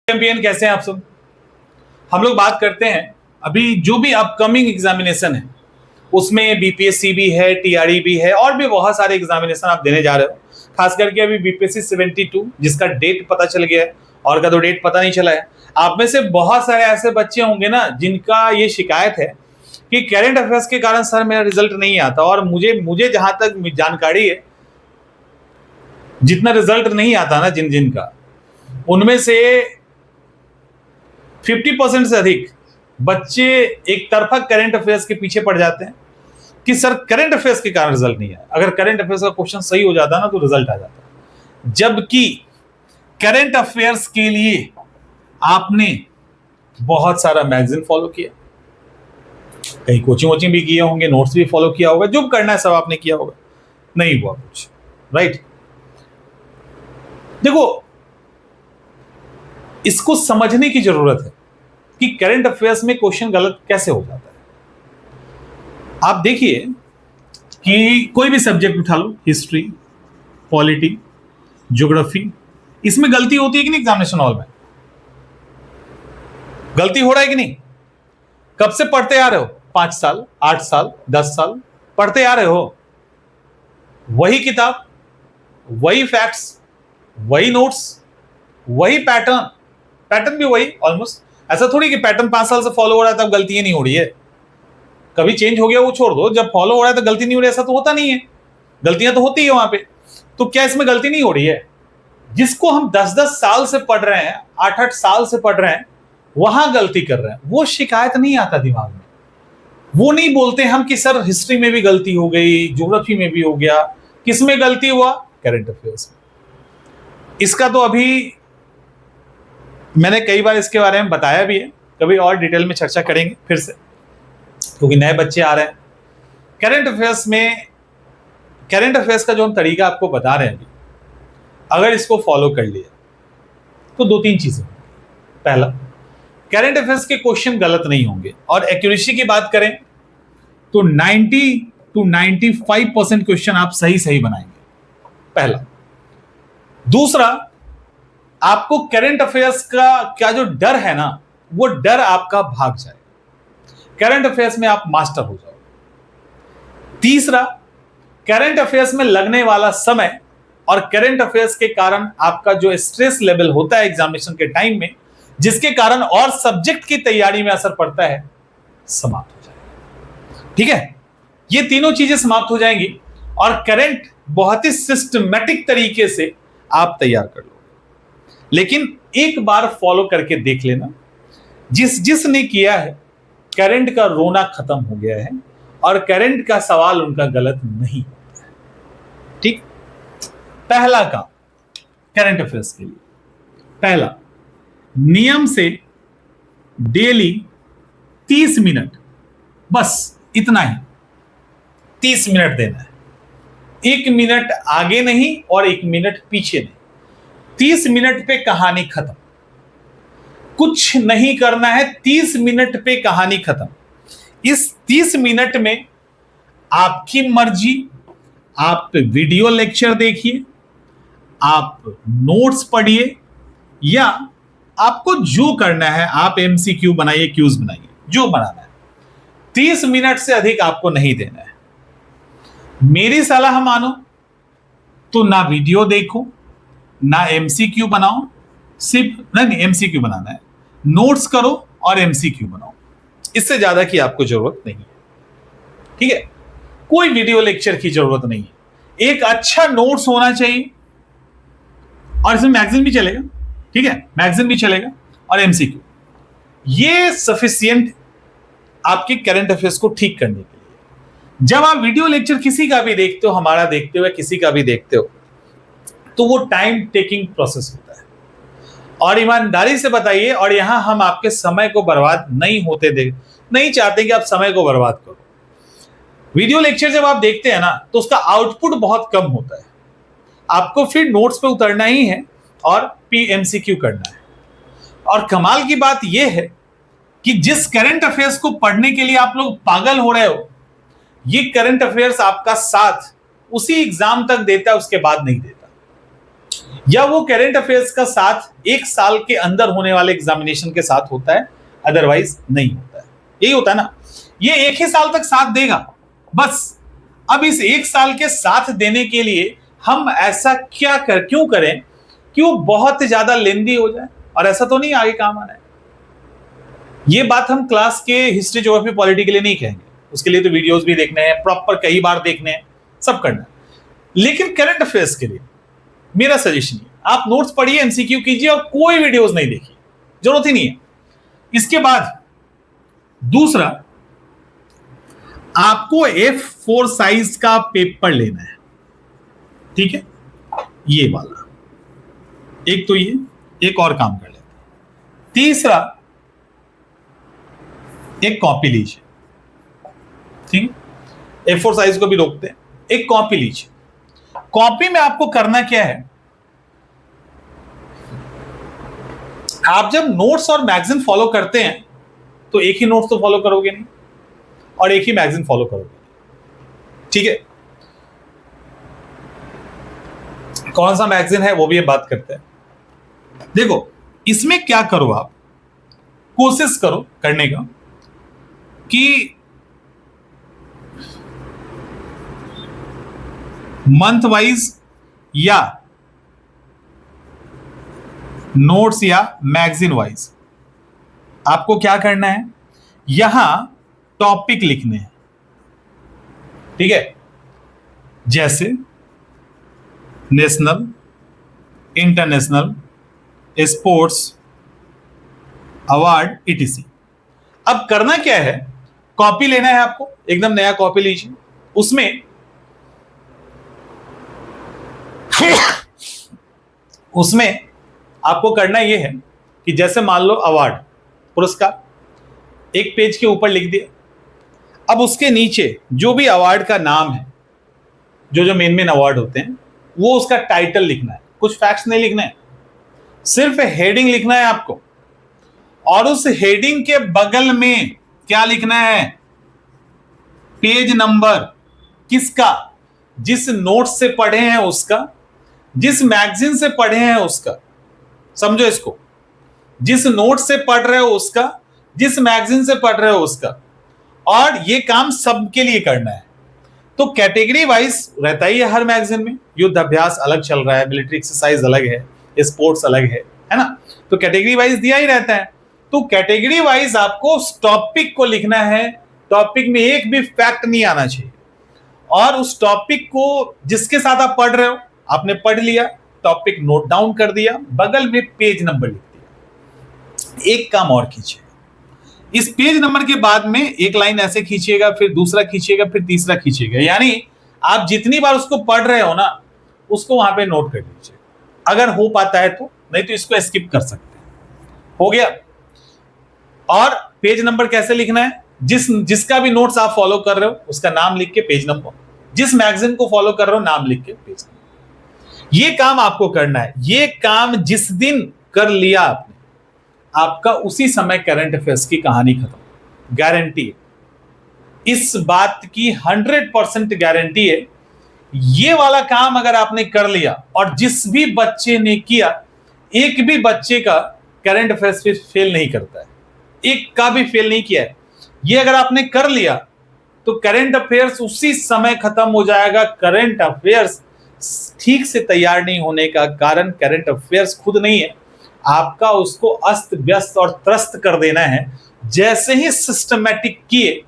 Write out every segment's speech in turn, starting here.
Champion, कैसे हैं आप सब। हम लोग बात करते हैं अभी जो भी अपकमिंग एग्जामिनेशन है उसमें बीपीएससी भी है, टीआरई भी है और भी बहुत सारे एग्जामिनेशन आप देने जा रहे हो। खास करके अभी बीपीएससी 72 जिसका डेट पता चल गया है और का तो डेट पता नहीं चला है। आप में से बहुत सारे ऐसे बच्चे होंगे ना जिनका ये शिकायत है कि करंट अफेयर्स के कारण सर मेरा रिजल्ट नहीं आता। और मुझे जहां तक जानकारी है, जितना रिजल्ट नहीं आता ना जिनका, उनमें से 50% से अधिक बच्चे एक तरफा करंट अफेयर्स के पीछे पड़ जाते हैं कि सर करंट अफेयर्स के कारण रिजल्ट नहीं आया। अगर करंट अफेयर्स का क्वेश्चन सही हो जाता ना तो रिजल्ट आ जाता। जबकि करंट अफेयर्स के लिए आपने बहुत सारा मैगजीन फॉलो किया, कहीं कोचिंग भी किए होंगे, नोट्स भी फॉलो किया होगा, जो करना है सब आपने किया होगा, नहीं हुआ कुछ, राइट। देखो, इसको समझने की जरूरत है कि करंट अफेयर्स में क्वेश्चन गलत कैसे हो जाता है। आप देखिए कि कोई भी सब्जेक्ट उठा लो, हिस्ट्री, पॉलिटी, ज्योग्राफी, इसमें गलती होती है कि नहीं? एग्जामिनेशन हॉल में गलती हो रहा है कि नहीं? कब से पढ़ते आ रहे हो? 5 साल, 8 साल, 10 साल पढ़ते आ रहे हो। वही किताब, वही फैक्ट्स, वही नोट्स, वही पैटर्न भी वही ऑलमोस्ट। ऐसा थोड़ी कि पैटर्न 5 साल से फॉलो हो रहा है तब गलतियां नहीं हो रही है। कभी चेंज हो गया वो छोड़ दो, जब फॉलो हो रहा है तो गलती नहीं हो रही, ऐसा तो होता नहीं है। गलतियां तो होती है वहां पे। तो क्या इसमें गलती नहीं हो रही है? जिसको हम 10-10 साल से पढ़ रहे हैं, 8-8 साल से पढ़ रहे हैं, वहां गलती कर रहे हैं, वो शिकायत नहीं आता दिमाग में। वो नहीं बोलते हम कि सर हिस्ट्री में भी गलती हो गई, ज्योग्राफी में भी हो गया। किस में गलती हुआ? करंट अफेयर्स में। इसका तो अभी मैंने कई बार इसके बारे में बताया भी है, कभी और डिटेल में चर्चा करेंगे फिर से, क्योंकि नए बच्चे आ रहे हैं। करंट अफेयर्स का जो हम तरीका आपको बता रहे हैं अभी, अगर इसको फॉलो कर लिया तो 2-3 चीजें। पहला, करंट अफेयर्स के क्वेश्चन गलत नहीं होंगे, और एक्यूरेसी की बात करें तो 90 to 95% क्वेश्चन आप सही बनाएंगे। पहला। दूसरा, आपको करंट अफेयर्स का क्या जो डर है ना, वो डर आपका भाग जाए। करंट अफेयर्स में आप मास्टर हो जाओ। तीसरा, करंट अफेयर्स में लगने वाला समय और करंट अफेयर्स के कारण आपका जो स्ट्रेस लेवल होता है एग्जामिनेशन के टाइम में, जिसके कारण और सब्जेक्ट की तैयारी में असर पड़ता है, समाप्त हो जाएगा। ठीक है, ये तीनों चीजें समाप्त हो जाएंगी और करंट बहुत ही सिस्टमैटिक तरीके से आप तैयार कर लोगे। लेकिन एक बार फॉलो करके देख लेना, जिसने किया है, करंट का रोना खत्म हो गया है और करंट का सवाल उनका गलत नहीं होता है। ठीक। पहला काम करंट अफेयर्स के लिए, पहला, नियम से डेली 30 मिनट, बस इतना ही, 30 मिनट देना है। 1 मिनट आगे नहीं और 1 मिनट पीछे नहीं। 30 मिनट पे कहानी खत्म। कुछ नहीं करना है, 30 मिनट पे कहानी खत्म। इस 30 मिनट में आपकी मर्जी, आप वीडियो लेक्चर देखिए, आप नोट्स पढ़िए, या आपको जो करना है आप एमसीक्यू बनाइए, क्यूज बनाइए, जो बनाना है। 30 मिनट से अधिक आपको नहीं देना है। मेरी सलाह मानो तो ना वीडियो देखो, ना एमसीक्यू बनाओ, सिर्फ नहीं एमसीक्यू बनाना है, नोट्स करो और एमसीक्यू बनाओ। इससे ज्यादा की आपको जरूरत नहीं है। ठीक है, कोई वीडियो लेक्चर की जरूरत नहीं है। एक अच्छा नोट्स होना चाहिए, और इसमें मैगजीन भी चलेगा। ठीक है, मैगजीन भी चलेगा और एमसीक्यू, ये सफिशिएंट आपके करंट अफेयर्स को ठीक करने के लिए। जब आप वीडियो लेक्चर किसी का भी देखते हो, हमारा देखते हो या किसी का भी देखते हो, तो वो टाइम टेकिंग प्रोसेस होता है। और ईमानदारी से बताइए, और यहां हम आपके समय को बर्बाद नहीं चाहते कि आप समय को बर्बाद करो। वीडियो लेक्चर जब आप देखते हैं ना, तो उसका आउटपुट बहुत कम होता है। आपको फिर नोट्स पे उतरना ही है और पीएमसीक्यू करना है। और कमाल की बात यह है कि जिस करंट अफेयर्स को पढ़ने के लिए आप लोग पागल हो रहे हो, ये करंट अफेयर्स आपका साथ उसी एग्जाम तक देता है, उसके बाद नहीं देता। या वो करंट अफेयर्स का साथ एक साल के अंदर होने वाले एग्जामिनेशन के साथ होता है, अदरवाइज नहीं होता है। यही होता है ना, ये एक ही साल तक साथ देगा बस। अब इस एक साल के साथ देने के लिए हम ऐसा क्यों करें कि वो बहुत ज्यादा लेंदी हो जाए, और ऐसा तो नहीं आगे काम आना है। ये बात हम क्लास के हिस्ट्री, ज्योग्राफी, पॉलिटी के लिए नहीं कहेंगे, उसके लिए तो वीडियोस भी देखने हैं, प्रॉपर कई बार देखने हैं, सब करना है। लेकिन करंट अफेयर्स के लिए मेरा सजेशन है, आप नोट्स पढ़िए, एमसीक्यू कीजिए और कोई वीडियोस नहीं देखिए, जरूरत ही नहीं है। इसके बाद दूसरा, आपको F4 साइज का पेपर लेना है, ठीक है, ये वाला। एक तो ये, एक और काम कर लेते हैं। तीसरा, एक कॉपी लीजिए, ठीक है, F4 साइज को भी रोकते हैं, एक कॉपी लीजिए। कॉपी में आपको करना क्या है, आप जब नोट्स और मैगजीन फॉलो करते हैं तो एक ही नोट्स तो फॉलो करोगे नहीं और एक ही मैगजीन फॉलो करोगे, ठीक है। कौन सा मैगजीन है वो भी बात करते हैं। देखो, इसमें क्या करो, आप कोशिश करो करने का कि मंथ वाइज या नोट्स या मैगजीन वाइज आपको क्या करना है, यहां टॉपिक लिखने हैं, ठीक है, जैसे national, international, sports, award, etc। अब करना क्या है, कॉपी लेना है आपको, एकदम नया कॉपी लीजिए, उसमें आपको करना यह है कि जैसे मान लो अवार्ड, पुरस्कार, एक पेज के ऊपर लिख दिया। अब उसके नीचे जो भी अवार्ड का नाम है, जो मेन अवार्ड होते हैं, वो उसका टाइटल लिखना है, कुछ फैक्ट्स नहीं लिखना है, सिर्फ हेडिंग लिखना है आपको। और उस हेडिंग के बगल में क्या लिखना है, पेज नंबर, किसका, जिस नोट से पढ़े हैं उसका, जिस मैगजीन से पढ़े हैं उसका, समझो इसको, जिस नोट से पढ़ रहे हो उसका, जिस मैगजीन से पढ़ रहे हो उसका। और ये काम सबके लिए करना है। तो कैटेगरी वाइज रहता ही है हर मैगजीन में, युद्ध अभ्यास अलग चल रहा है, मिलिट्री एक्सरसाइज अलग है, स्पोर्ट्स अलग है ना, तो कैटेगरी वाइज दिया ही रहता है। तो कैटेगरी वाइज आपको उस टॉपिक को लिखना है, टॉपिक में एक भी फैक्ट नहीं आना चाहिए। और उस टॉपिक को जिसके साथ आप पढ़ रहे हो, आपने पढ़ लिया, टॉपिक नोट डाउन कर दिया, बगल में पेज नंबर लिख दिया। एक काम और कीजिए, इस पेज नंबर के बाद में एक लाइन ऐसे खींचिएगा, फिर दूसरा खींचिएगा, फिर तीसरा खींचिएगा, यानी आप जितनी बार उसको पढ़ रहे हो ना, उसको वहां पे नोट कर लीजिए, अगर हो पाता है तो, नहीं तो इसको स्किप कर सकते हैं। हो गया। और पेज नंबर कैसे लिखना है, जिसका भी नोट्स आप फॉलो कर रहे हो उसका नाम लिख के पेज नंबर, जिस मैगजीन को फॉलो कर रहे हो नाम लिख के पेज नंबर। ये काम आपको करना है। ये काम जिस दिन कर लिया आपने, आपका उसी समय करंट अफेयर्स की कहानी खत्म, गारंटी है, इस बात की 100% गारंटी है। ये वाला काम अगर आपने कर लिया, और जिस भी बच्चे ने किया, एक भी बच्चे का करंट अफेयर्स फेल नहीं करता है, एक का भी फेल नहीं किया है। ये अगर आपने कर लिया तो करंट अफेयर्स उसी समय खत्म हो जाएगा। करंट अफेयर्स ठीक से तैयार नहीं होने का कारण करंट अफेयर्स खुद नहीं है, आपका उसको अस्त व्यस्त और त्रस्त कर देना है। जैसे ही सिस्टमैटिक किए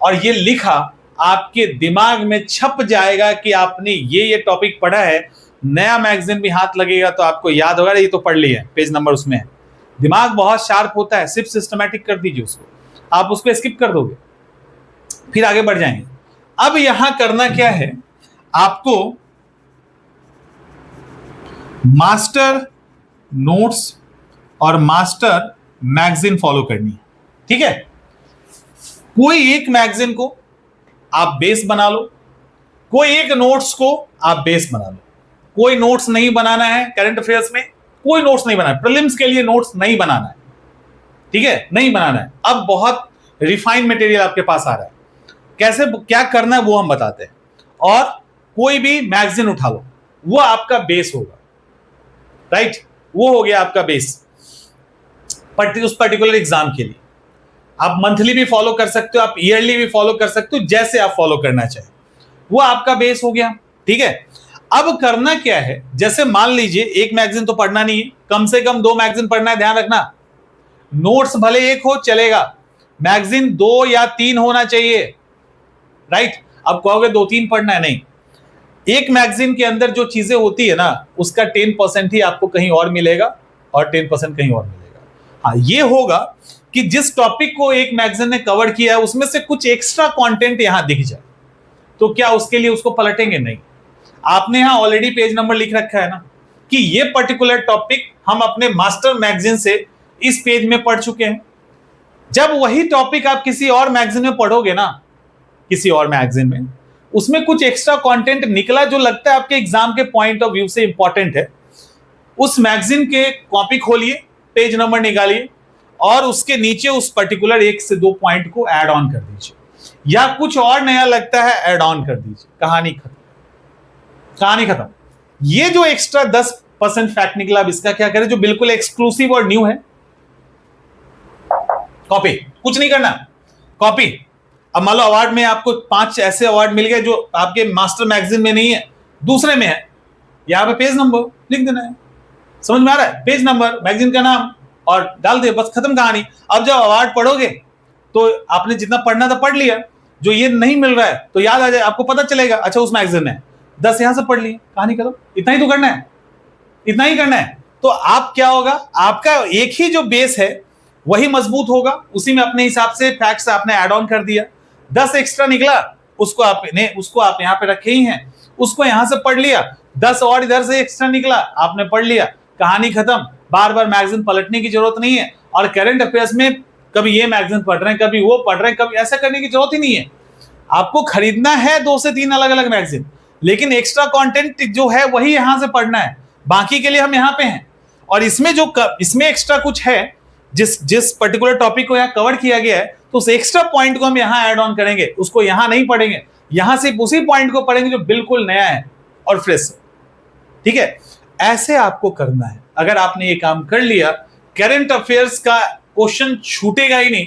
और ये लिखा, आपके दिमाग में छप जाएगा कि आपने ये टॉपिक पढ़ा है। नया मैगजीन भी हाथ लगेगा तो आपको याद होगा, ये तो पढ़ लिया है, पेज नंबर उसमें है। दिमाग बहुत शार्प होता है, सिर्फ सिस्टमैटिक कर दीजिए उसको, आप उसको स्किप कर दोगे, फिर आगे बढ़ जाएंगे। अब यहां करना क्या है, आपको मास्टर नोट्स और मास्टर मैगजीन फॉलो करनी है, ठीक है। कोई एक मैगजीन को आप बेस बना लो, कोई एक नोट्स को आप बेस बना लो। कोई नोट्स नहीं बनाना है करंट अफेयर्स में, कोई नोट्स नहीं बनाना है, प्रीलिम्स के लिए नोट्स नहीं बनाना है, ठीक है, नहीं बनाना है। अब बहुत रिफाइंड मटेरियल आपके पास आ रहा है, कैसे क्या करना है वो हम बताते हैं। और कोई भी मैगजीन उठा लो, वो आपका बेस होगा, राइट, वो हो गया आपका बेस उस पर्टिकुलर एग्जाम के लिए। आप मंथली भी फॉलो कर सकते हो, आप ईयरली भी फॉलो कर सकते हो, जैसे आप फॉलो करना चाहे, वो आपका बेस हो गया। ठीक है, अब करना क्या है, जैसे मान लीजिए एक मैगजीन तो पढ़ना नहीं है, कम से कम 2 मैगजीन पढ़ना है, ध्यान रखना। नोट्स भले एक हो चलेगा, मैगजीन 2 या 3 होना चाहिए, राइट। अब कहोगे 2-3 पढ़ना है, नहीं, एक मैगजीन के अंदर जो चीजें होती है ना, उसका 10% ही आपको कहीं और मिलेगा और 10% कहीं और मिलेगा। हाँ, ये होगा कि जिस टॉपिक को एक मैगजीन ने कवर किया है उसमें से कुछ एक्स्ट्रा कंटेंट यहां दिख जाए, तो क्या उसके लिए उसको पलटेंगे? नहीं, आपने यहां ऑलरेडी पेज नंबर लिख रखा है ना कि ये पर्टिकुलर टॉपिक हम अपने मास्टर मैगजीन से इस पेज में पढ़ चुके हैं। जब वही टॉपिक आप किसी और मैगजीन में पढ़ोगे ना, किसी और मैगजीन में, उसमें कुछ एक्स्ट्रा कंटेंट निकला जो लगता है आपके एग्जाम के पॉइंट ऑफ व्यू से इंपॉर्टेंट है, उस मैगजीन के कॉपी खोलिए, पेज नंबर निकालिए और उसके नीचे उस पर्टिकुलर 1 से 2 पॉइंट को ऐड ऑन कर दीजिए, या कुछ और नया लगता है ऐड ऑन कर दीजिए। कहानी खत्म, कहानी खत्म। ये जो एक्स्ट्रा 10% फैक्ट निकला, अब इसका क्या करें, जो बिल्कुल एक्सक्लूसिव और न्यू है, कॉपी, कुछ नहीं करना, कॉपी। अब मान लो अवार्ड में आपको 5 ऐसे अवार्ड मिल गए जो आपके मास्टर मैगजीन में नहीं है, दूसरे में है, यहां पे पेज नंबर लिख देना है, समझ में आ रहा है, पेज नंबर, मैगजीन का नाम और डाल दे, बस खत्म कहानी। अब जब अवार्ड पढ़ोगे तो आपने जितना पढ़ना था पढ़ लिया, जो ये नहीं मिल रहा है तो याद आ जाए, आपको पता चलेगा, अच्छा उस मैगजीन में 10 यहां से पढ़ लिए, कहानी खत्म। इतना ही तो करना है, इतना ही करना है। तो आप क्या होगा, आपका एक ही जो बेस है वही मजबूत होगा, उसी में अपने हिसाब से फैक्ट्स आपने ऐड ऑन कर दिया। 10 एक्स्ट्रा निकला, उसको आप यहां पे रखे ही हैं, उसको यहां से पढ़ लिया। 10 और इधर से एक्स्ट्रा निकला, आपने पढ़ लिया, कहानी खत्म। बार बार मैगजीन पलटने की जरूरत नहीं है, और करंट अफेयर्स में कभी ये मैगजीन पढ़ रहे हैं, कभी वो पढ़ रहे हैं, कभी ऐसा करने की जरूरत ही नहीं है। आपको खरीदना है 2 से 3 अलग अलग मैगजीन, लेकिन एक्स्ट्रा कंटेंट जो है वही यहां से पढ़ना है, बाकी के लिए हम यहां पे हैं। और इसमें इसमें एक्स्ट्रा कुछ है, जिस पर्टिकुलर टॉपिक को यहां कवर किया गया है, तो उस एक्स्ट्रा पॉइंट को हम यहां ऐड ऑन करेंगे, उसको यहां नहीं पढ़ेंगे, यहां सिर्फ उसी पॉइंट को पढ़ेंगे जो बिल्कुल नया है और फ्रेश है। ठीक है, ऐसे आपको करना है। अगर आपने ये काम कर लिया, करंट अफेयर्स का क्वेश्चन छूटेगा ही नहीं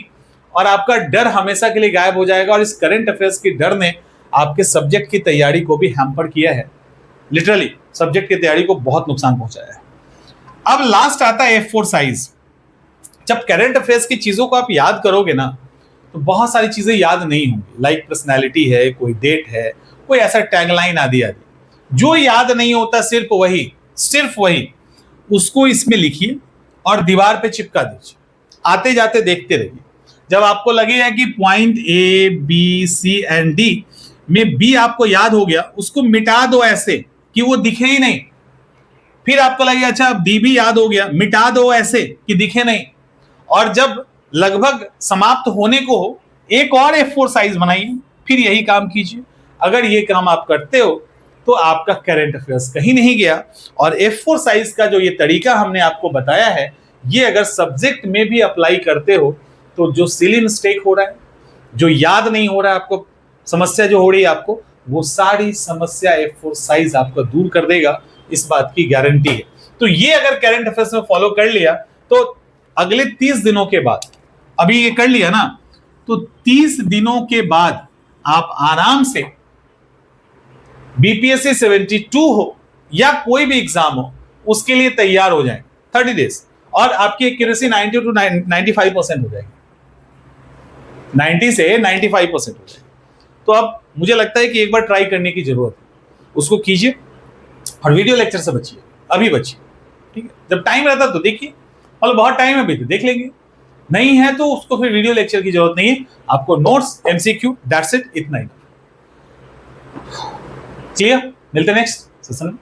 और आपका डर हमेशा के लिए गायब हो जाएगा। और इस करंट अफेयर्स के डर ने आपके सब्जेक्ट की तैयारी को भी हैम्पर किया है, लिटरली सब्जेक्ट की तैयारी को बहुत नुकसान पहुंचाया है। अब लास्ट आता है F4 साइज। जब करंट अफेयर्स की चीजों को आप याद करोगे ना, तो बहुत सारी चीजें याद नहीं होंगी, लाइक पर्सनैलिटी है, कोई डेट है, कोई ऐसा टैगलाइन आदि आदि। जो याद नहीं होता सिर्फ वही उसको इसमें लिखिए और दीवार पे चिपका दीजिए, आते जाते देखते रहिए। जब आपको लगेगा कि point A, B, C and D में B आपको याद हो गया, उसको मिटा दो ऐसे कि वो दिखे ही नहीं। फिर आपको लगेगा अच्छा B भी याद हो गया, मिटा दो ऐसे कि दिखे नहीं। और जब लगभग समाप्त होने को हो, एक और F4 साइज बनाइए, फिर यही काम कीजिए। अगर ये काम आप करते हो तो आपका करंट अफेयर्स कहीं नहीं गया। और F4 साइज का जो ये तरीका हमने आपको बताया है, ये अगर सब्जेक्ट में भी अप्लाई करते हो तो जो सिली मिस्टेक हो रहा है, जो याद नहीं हो रहा है आपको, समस्या जो हो रही है आपको, वो सारी समस्या F4 साइज आपको दूर कर देगा, इस बात की गारंटी है। तो ये अगर करंट अफेयर्स में फॉलो कर लिया तो अगले 30 दिनों के बाद, अभी ये कर लिया ना, तो 30 दिनों के बाद आप आराम से बीपीएससी 72 हो या कोई भी एग्जाम हो, उसके लिए तैयार हो जाएं 30 डेज, और आपकी एक्यूरेसी 90 to 95% हो जाएगी, 90 से 95% हो जाएगी। तो अब मुझे लगता है कि एक बार ट्राई करने की जरूरत है, उसको कीजिए और वीडियो लेक्चर से बचिए, अभी बचिए। ठीक है, जब टाइम रहता तो देखिए, मतलब बहुत टाइम है अभी तो देख लेंगे, नहीं है तो उसको फिर वीडियो लेक्चर की जरूरत नहीं है, आपको नोट्स, एमसीक्यू, दैट्स इट, इतना ही। क्लियर? मिलते हैं नेक्स्ट सेशन में।